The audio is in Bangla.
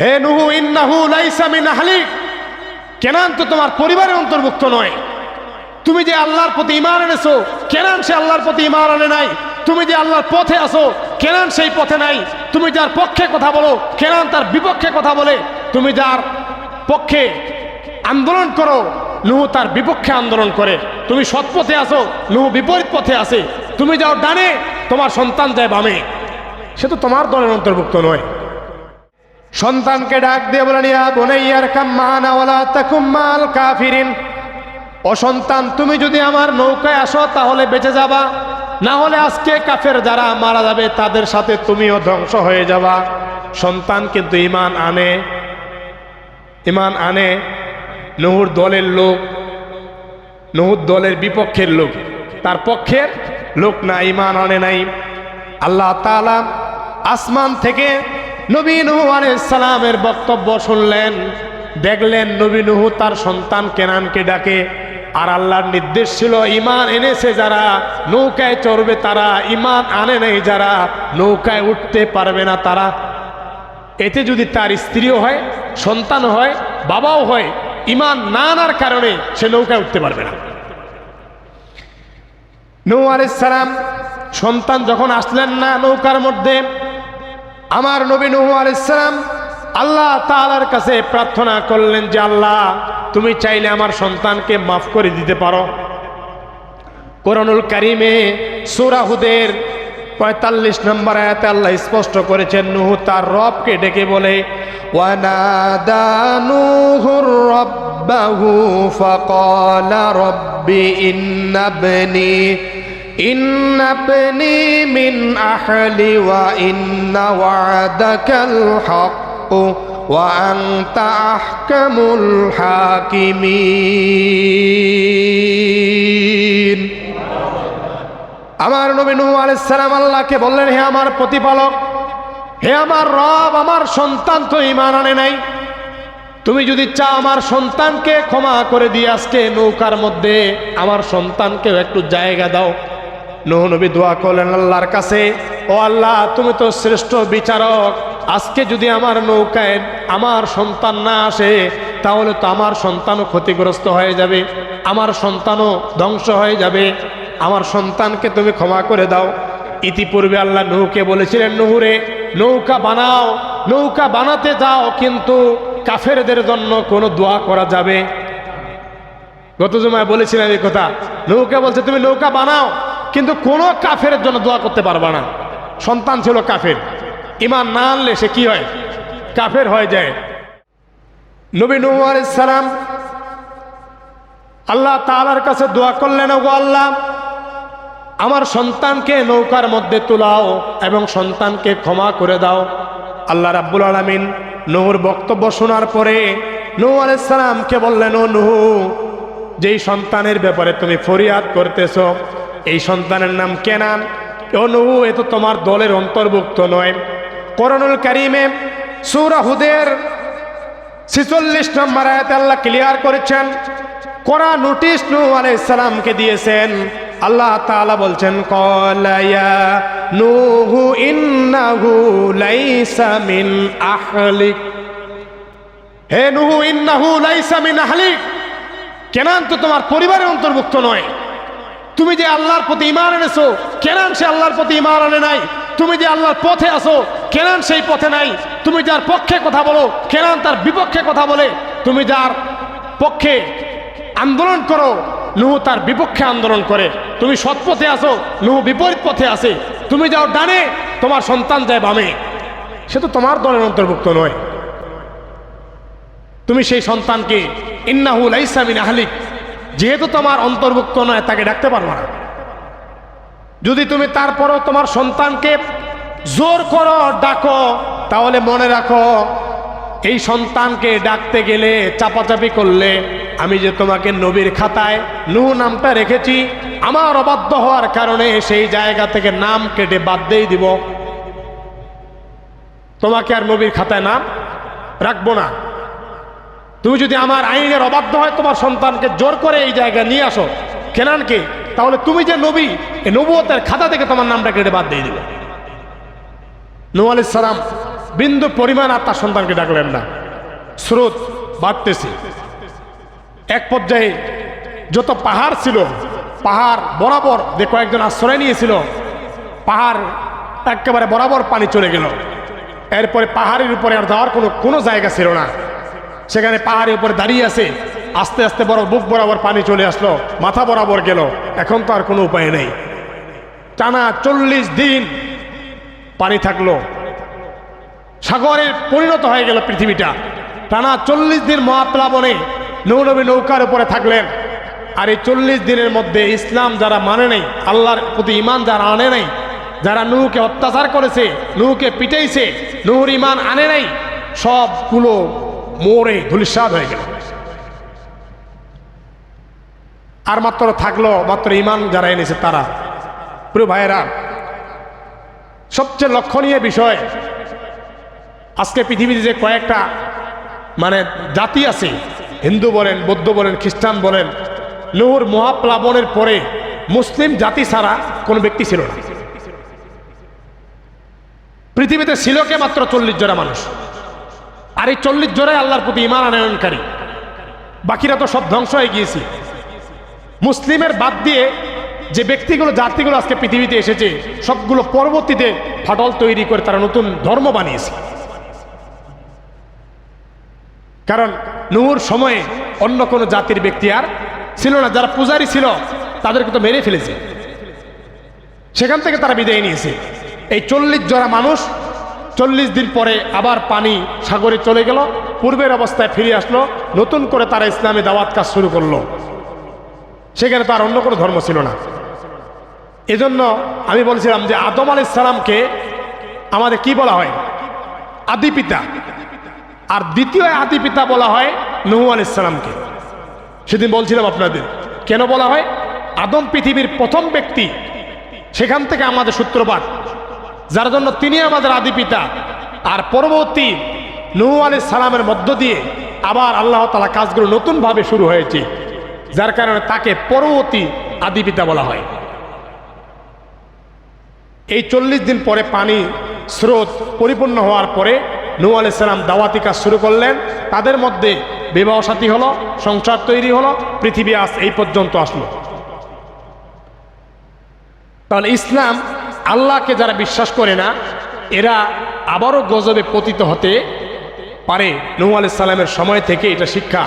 হে নুহু ইন্নাহু লাইসা মিন আহলিক, কেনান তো তোমার পরিবারের অন্তর্ভুক্ত নয়। তুমি যে আল্লাহর প্রতি ঈমান এনেছো, কেনান সে আল্লাহর প্রতি ঈমান আনে নাই। তুমি যে আল্লাহর পথে আসো, কেনান সেই পথে নাই। তুমি যার পক্ষে কথা বলো, কেনান তার বিপক্ষে কথা বলে। তুমি যার পক্ষে আন্দোলন করো, নুহু তার বিপক্ষে আন্দোলন করে। তুমি সৎ পথে আসো, নুহু বিপরীত পথে আসে। তুমি যাও ডানে, তোমার সন্তান যায় বামে। সে তো তোমার দলের অন্তর্ভুক্ত নয়। সন্তানকে ডাক দিয়ে বলেন, ইয়া বুনাইয়া আরকাম মা'ানা ওয়ালা তাকুম মা'আল কাফিরিন। ও সন্তান, তুমি যদি আমার নৌকায় আসো তাহলে বেঁচে যাবা, না হলে আজকে কাফের যারা মারা যাবে তাদের সাথে তুমিও ধ্বংস হয়ে যাবা। সন্তান কিন্তু ঈমান আনে। নুহুর দলের লোক, নুহুর দলের বিপক্ষের লোক, তার পক্ষের লোক না, ঈমান আনে নাই। আল্লাহ তাআলা আসমান থেকে নবী নূহ আলাইহিস সালামের বক্তব্য শুনলেন, দেখলেন নবী নূহ তার সন্তান কেনানকে ডাকে। আর আল্লাহর নির্দেশ ছিল, ঈমান এনেছে যারা নৌকায় চড়বে তারা, ঈমান আনে নাই যারা নৌকায় উঠতে পারবে না তারা। এতে যদি তার স্ত্রীও হয়, সন্তান হয়, বাবাও হয়, ঈমান না আনার কারণে সে নৌকায় উঠতে পারবে না। নূহ আলাইহিস সালাম সন্তান যখন আসলেন না নৌকার মধ্যে, আমার নবী নূহ আলাইহিস সালাম আল্লাহ তাআলার কাছে প্রার্থনা করলেন যে, আল্লাহ তুমি চাইলে আমার সন্তানকে মাফ করে দিতে পারো। কোরআনুল কারীমে সূরা হুদের ৪৫ নম্বর আয়াতে আল্লাহ স্পষ্ট করেছেন, নূহ তার রবকে ডেকে বলে, ওয়ানাদা নূহুর রাব্বাহু ফাকালা রব্বি ইন্নাবনি মিন আহলি ওয়া ইন্না ওয়া'দাকাল হক ওয়া আনতা আহকামুল হাকিমিন। আমার নবী নূহ আলাইহিস সালাম আল্লাহকে বললেন, হে আমার প্রতিপালক, হে আমার রব, আমার সন্তান তো ঈমান আনে নাই। তুমি যদি চাও আমার সন্তানকে ক্ষমা করে দিয়ে আজকে নৌকার মধ্যে আমার সন্তানকেও একটু জায়গা দাও। নূহ নবী দোয়া করলেন আল্লাহর কাছে, ও আল্লাহ তুমি তো শ্রেষ্ঠ বিচারক, আজকে যদি আমার নৌকায় আমার সন্তান না আসে তাহলে তো আমার সন্তানও ক্ষতিগ্রস্ত হয়ে যাবে, আমার সন্তানও ধ্বংস হয়ে যাবে। আমার সন্তানকে তুমি ক্ষমা করে দাও। ইতিপূর্বে আল্লাহ নূহকে বলেছিলেন, নূহরে নৌকা বানাও, নৌকা বানাতে যাও, কিন্তু কাফেরদের জন্য কোনো দোয়া করা যাবে। গত জুমায় বলেছিলাম এই কথা। নৌকা বলছে তুমি নৌকা বানাও, কিন্তু কোনো কাফেরের জন্য দোয়া করতে পারবা না। সন্তান ছিল কাফের, ঈমান না আনলে সে কি হয়? কাফের হয়ে যায়। নবী নূহ আলাইহিস সালাম আল্লাহ তাআলার কাছে দোয়া করলেন, ওগো আল্লাহ আমার সন্তানকে নৌকার মধ্যে তুলাও এবং সন্তানকে ক্ষমা করে দাও। আল্লাহ রাব্বুল আলামিন নূহর বক্তব্য শোনার পরে নূহ আলাইহিস সালামকে বললেন, ও নূহ, যেই সন্তানের ব্যাপারে তুমি ফরিয়াদ করতেছ এই সন্তানের নাম কেনান। ও নূহ, এ তো তোমার দলের অন্তর্ভুক্ত নয়। কোরআনুল কারীমে সূরা হুদের ৪৬ নম্বর আয়াতে আল্লাহ ক্লিয়ার করেছেন, কড়া নোটিশ নূহ আলাইহিস সালামকে দিয়েছেন। আল্লাহ তাআলা বলছেন, ক্বালা ইয়া নূহু ইন্নাহু লাইসা মিন আহলিক। হে নূহু ইন্নাহু লাইসা মিন আহলিক, কেনান তো তোমার পরিবারের অন্তর্ভুক্ত নয়। তুমি যে আল্লাহর প্রতি ঈমান এনেছো, কেনান সে আল্লাহর প্রতি ঈমান আনে নাই। তুমি যে আল্লাহর পথে আসো, কেনান সেই পথে নাই। তুমি যার পক্ষে কথা বলো, কেনান তার বিপক্ষে কথা বলে। তুমি যার পক্ষে আন্দোলন করো, নূহ তার বিপক্ষে আন্দোলন করে। তুমি সৎ পথে আসো, নূহ বিপরীত পথে আসে। তুমি যাও ডানে, তোমার সন্তান যায় বামে। সে তো তোমার দলের অন্তর্ভুক্ত নয়। তুমি সেই সন্তানকে ইন্নাহু লাইসা মিন আহলিক, যেহেতু তোমার অন্তর্ভুক্ত নয়, তাকে ডাকতে পারবো না। যদি তুমি তারপরও তোমার সন্তানকে জোর করো, ডাকো, তাহলে মনে রাখো এই সন্তানকে ডাকতে গেলে, চাপাচাপি করলে, আমি যে তোমাকে নবীর খাতায় নূহ নামটা রেখেছি, আমার অবাধ্য হওয়ার কারণে সেই জায়গা থেকে নাম কেটে বাদ দিয়ে দিব। তোমাকে আর নবীর খাতায় নাম রাখবো না। তুমি যদি আমার আইনের অবাধ্য হয়, তোমার সন্তানকে জোর করে এই জায়গায় নিয়ে আসো কেনানকে, তাহলে তুমি যে নবী, এই নবুয়তের খাতা থেকে তোমার নামটা কেটে বাদ দিয়ে দিবে। নূহ আলাইহিস সালাম বিন্দু পরিমাণ আর তার সন্তানকে ডাকলেন না। স্রোত বাড়তেছে, এক পর্যায়ে যত পাহাড় ছিল, পাহাড় বরাবর যে কয়েকজন আশ্রয় নিয়েছিল, পাহাড় একেবারে বরাবর পানি চলে গেল। এরপরে পাহাড়ের উপরে আর যাওয়ার কোনো জায়গা ছিল না। সেখানে পাহাড়ের উপরে দাঁড়িয়ে আছে, আস্তে আস্তে বড় বুক বরাবর পানি চলে আসলো, মাথা বরাবর গেল। এখন তো আর কোনো উপায় নেই। টানা 40 দিন পানি থাকলো, সাগরে পরিণত হয়ে গেল পৃথিবীটা। টানা 40 দিন মহাপ্লাবনে নূহ নবী নৌকার উপরে থাকলেন। আর এই 40 দিনের মধ্যে ইসলাম যারা মানে নাই, আল্লাহর প্রতি ইমান যারা আনে নাই, যারা নূহকে অত্যাচার করেছে, নূহকে পিটাইছে, নূহর ইমান আনে নাই, সবগুলো মরে ধূলিসাৎ হয়ে গেল। আর মাত্র থাকলো মাত্র ইমান যারা এনেছে তারা। প্রিয় ভাইয়েরা, সবচেয়ে লক্ষণীয় বিষয়, আজকে পৃথিবীতে যে কয়েকটা জাতি আছে, হিন্দু বলেন, বৌদ্ধ বলেন, খ্রিস্টান বলেন, নূহর মহাপ্লাবনের পরে মুসলিম জাতি ছাড়া কোনো ব্যক্তি ছিল না। পৃথিবীতে ছিল কে মাত্র 40 জোড়া মানুষ। আর এই 40 জোড়ায় আল্লাহর প্রতি ঈমান আনয়নকারী, বাকিরা তো সব ধ্বংস হয়ে গিয়েছে। মুসলিমের বাদ দিয়ে যে ব্যক্তিগুলো, জাতিগুলো আজকে পৃথিবীতে এসেছে, সবগুলো পরবর্তীতে ফাটল তৈরি করে তারা নতুন ধর্ম বানিয়েছে। কারণ নূহর সময়ে অন্য কোনো জাতির ব্যক্তি আর ছিল না। যারা পূজারী ছিল তাদেরকে তো মেরে ফেলেছে, সেখান থেকে তারা বিদায় নিয়েছে। এই 40 জোড়া মানুষ 40 দিন পরে আবার পানি সাগরে চলে গেল, পূর্বের অবস্থায় ফিরে আসলো, নতুন করে তারা ইসলামে দাওয়াত কাজ শুরু করলো। সেখানে তার অন্য কোনো ধর্ম ছিল না। এজন্য আমি বলছিলাম যে আদম আলাইহিস সালামকে আমাদের কি বলা হয়? আদি পিতা। আর দ্বিতীয় আদি পিতা বলা হয় নূহ আলাইহিস সালামকে। সেদিন বলছিলাম আপনাদের কেন বলা হয়। আদম পৃথিবীর প্রথম ব্যক্তি, সেখান থেকে আমাদের সূত্রপাত, যার জন্য তিনি আমাদের আদি পিতা। আর পরবর্তী নূহ আলাইহিস সালামের মধ্য দিয়ে আবার আল্লাহ তাআলা কাজগুলো নতুনভাবে শুরু হয়েছে, যার কারণে তাকে পরবর্তী আদি পিতা বলা হয়। এই 40 দিন পরে পানি স্রোত পরিপূর্ণ হওয়ার পরে নূহ আলাইহিস সালাম দাওয়াতি কাজ শুরু করলেন। তাদের মধ্যে বিবাহ সাথী হলো, সংসার তৈরি হলো, পৃথিবী আজ এই পর্যন্ত আসলো। তাহলে ইসলাম, আল্লাহকে যারা বিশ্বাস করে না, এরা আবারও গজবে পতিত হতে পারে। নূহ আলাইহিস সালামের সময় থেকে এটা শিক্ষা।